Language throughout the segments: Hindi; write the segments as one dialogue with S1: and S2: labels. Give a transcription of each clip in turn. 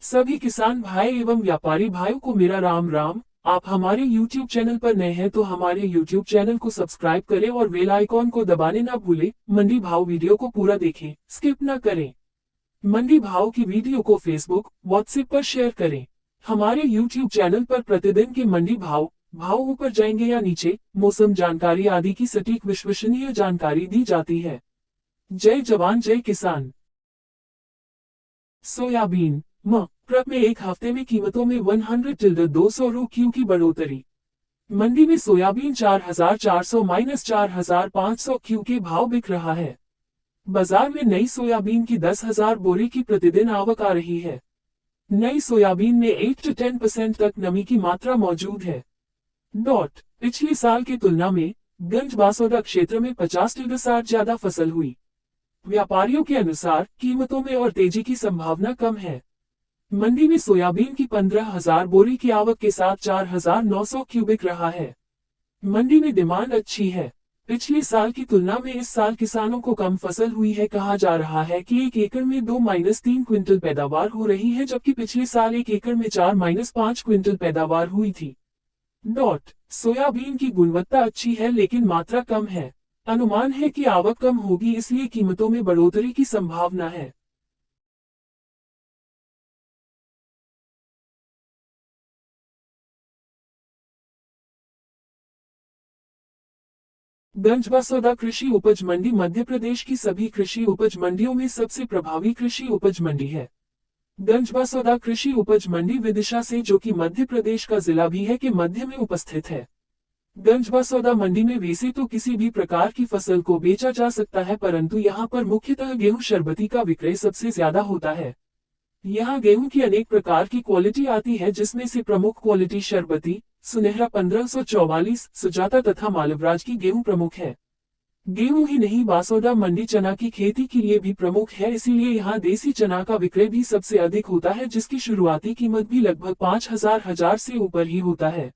S1: सभी किसान भाई एवं व्यापारी भाइयों को मेरा राम राम। आप हमारे YouTube चैनल पर नए हैं तो हमारे YouTube चैनल को सब्सक्राइब करें और बेल आइकॉन को दबाने ना भूलें। मंडी भाव वीडियो को पूरा देखें, स्किप ना करें। मंडी भाव की वीडियो को फेसबुक, व्हाट्सएप पर शेयर करें। हमारे YouTube चैनल पर प्रतिदिन के मंडी भाव ऊपर जाएंगे या नीचे, मौसम जानकारी आदि की सटीक विश्वसनीय जानकारी दी जाती है। जय जवान जय किसान। सोयाबीन ट्रक में एक हफ्ते में कीमतों में 100-200 रु की बढ़ोतरी। मंडी में सोयाबीन 4,400-4,500 क्यू के भाव बिक रहा है। बाजार में नई सोयाबीन की 10,000 बोरी की प्रतिदिन आवक आ रही है। नई सोयाबीन में 8 से 10% तक नमी की मात्रा मौजूद है। पिछले साल की तुलना में गंज बासोदा क्षेत्र में 50% ज्यादा फसल हुई। व्यापारियों के अनुसार कीमतों में और तेजी की संभावना कम है। मंडी में सोयाबीन की 15,000 बोरी की आवक के साथ 4,900 क्यूबिक रहा है। मंडी में डिमांड अच्छी है। पिछले साल की तुलना में इस साल किसानों को कम फसल हुई है। कहा जा रहा है कि 1 एकड़ में 2-3 क्विंटल पैदावार हो रही है, जबकि पिछले साल 1 एकड़ में 4-5 क्विंटल पैदावार हुई थी। सोयाबीन की गुणवत्ता अच्छी है लेकिन मात्रा कम है। अनुमान है कि आवक कम होगी, इसलिए कीमतों में बढ़ोतरी की संभावना है। गंज बासोदा कृषि उपज मंडी मध्य प्रदेश की सभी कृषि उपज मंडियों में सबसे प्रभावी कृषि उपज मंडी है। गंज बासोदा कृषि उपज मंडी विदिशा से, जो कि मध्य प्रदेश का जिला भी है, के मध्य में उपस्थित है। गंज बासोदा मंडी में वैसे तो किसी भी प्रकार की फसल को बेचा जा सकता है, परंतु यहाँ पर मुख्यतः गेहूं शरबती का विक्रय सबसे ज्यादा होता है। यहाँ गेहूं की अनेक प्रकार की क्वालिटी आती है, जिसमें से प्रमुख क्वालिटी शरबती, सुनहरा 1544, सुजाता तथा मालवराज की गेहूं प्रमुख है। गेहूं ही नहीं, बासोदा मंडी चना की खेती के लिए भी प्रमुख है, इसीलिए यहाँ देसी चना का विक्रय भी सबसे अधिक होता है, जिसकी शुरुआती कीमत भी लगभग 5,000 से ऊपर ही होता है।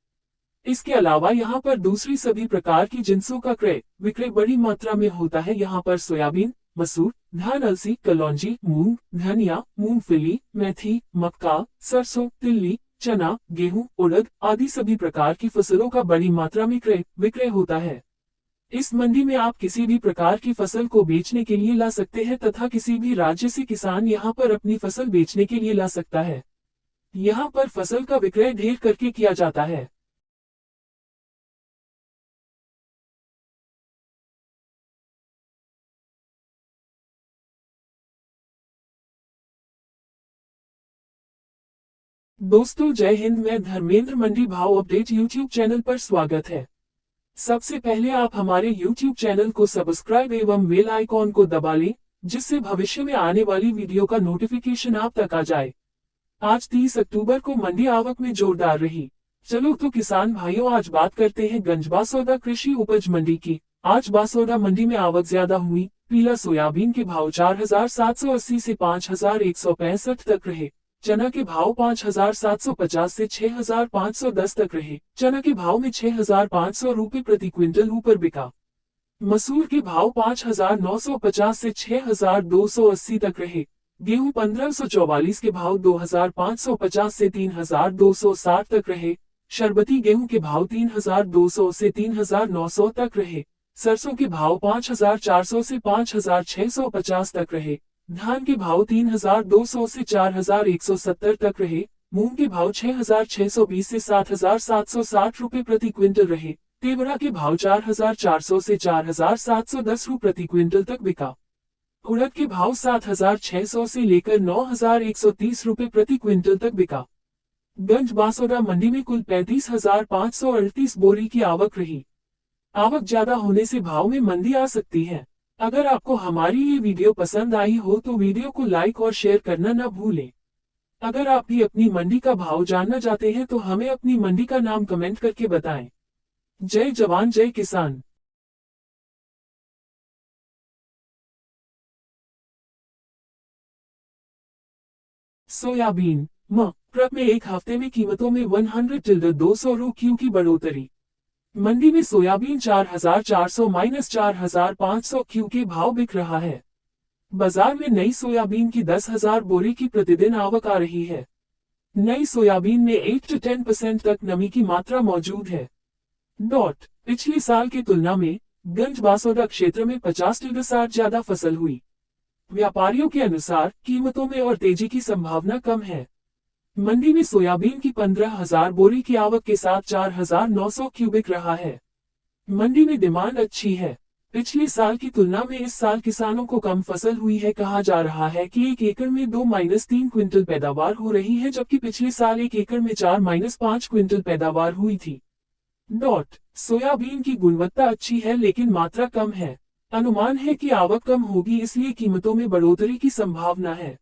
S1: इसके अलावा यहाँ पर दूसरी सभी प्रकार की जिंसों का क्रय विक्रय बड़ी मात्रा में होता है। यहाँ पर सोयाबीन, मसूर, धान, अलसी, कलौंजी, मूंग, धनिया, मूंगफली, मेथी, मक्का, सरसों, तिल्ली, चना, गेहूं, उड़द आदि सभी प्रकार की फसलों का बड़ी मात्रा में क्रय विक्रय होता है। इस मंडी में आप किसी भी प्रकार की फसल को बेचने के लिए ला सकते हैं तथा किसी भी राज्य से किसान यहाँ पर अपनी फसल बेचने के लिए ला सकता है। यहाँ पर फसल का विक्रय ढेर करके किया जाता है। दोस्तों जय हिंद, मैं धर्मेंद्र। मंडी भाव अपडेट यूट्यूब चैनल पर स्वागत है। सबसे पहले आप हमारे यूट्यूब चैनल को सब्सक्राइब एवं बेल आइकॉन को दबा लें, जिससे भविष्य में आने वाली वीडियो का नोटिफिकेशन आप तक आ जाए। आज 30 अक्टूबर को मंडी आवक में जोरदार रही। चलो तो किसान भाइयों, आज बात करते हैं गंज बासोदा कृषि उपज मंडी की। आज बासोदा मंडी में आवक ज्यादा हुई। पीला सोयाबीन के भाव 4,780 से 5,165 तक रहे। चना के भाव 5,750 से 6,510 तक रहे। चना के भाव में 6,500 रुपये प्रति क्विंटल ऊपर बिका। मसूर के भाव 5,950 से 6,280 तक रहे। गेहूं 1544 के भाव 2,550 से 3,260 तक रहे। शरबती गेहूं के भाव 3,200 से 3,900 तक रहे। सरसों के भाव 5,400 से 5,650 तक रहे। धान के भाव 3,200 से 4,170 तक रहे। मूंग के भाव 6,620 से 7,760 रुपये प्रति क्विंटल रहे। तेवरा के भाव 4,400 से 4,710 रुपये प्रति क्विंटल तक बिका। उड़द के भाव 7,600 से लेकर 9,130 रुपये प्रति क्विंटल तक बिका। गंज बासोदा मंडी में कुल 35,538 बोरी की आवक रही। आवक ज्यादा होने से भाव में मंदी आ सकती है। अगर आपको हमारी ये वीडियो पसंद आई हो तो वीडियो को लाइक और शेयर करना न भूलें। अगर आप भी अपनी मंडी का भाव जानना चाहते हैं तो हमें अपनी मंडी का नाम कमेंट करके बताएं। जय जवान जय किसान। सोयाबीन ट्रक में एक हफ्ते में कीमतों में 100-200 रु की बढ़ोतरी। मंडी में सोयाबीन 4,400-4,500 क्यू के भाव बिक रहा है। बाजार में नई सोयाबीन की 10,000 बोरी की प्रतिदिन आवक आ रही है। नई सोयाबीन में 8 से 10% तक नमी की मात्रा मौजूद है। पिछले साल की तुलना में गंज बासोदा क्षेत्र में 50% ज्यादा फसल हुई। व्यापारियों के अनुसार कीमतों में और तेजी की संभावना कम है। मंडी में सोयाबीन की 15,000 बोरी की आवक के साथ 4,900 क्यूबिक रहा है। मंडी में डिमांड अच्छी है। पिछले साल की तुलना में इस साल किसानों को कम फसल हुई है। कहा जा रहा है कि 1 एकड़ में 2-3 क्विंटल पैदावार हो रही है, जबकि पिछले साल 1 एकड़ में 4-5 क्विंटल पैदावार हुई थी। सोयाबीन की गुणवत्ता अच्छी है लेकिन मात्रा कम है। अनुमान है कि आवक कम होगी, इसलिए कीमतों में बढ़ोतरी की संभावना है।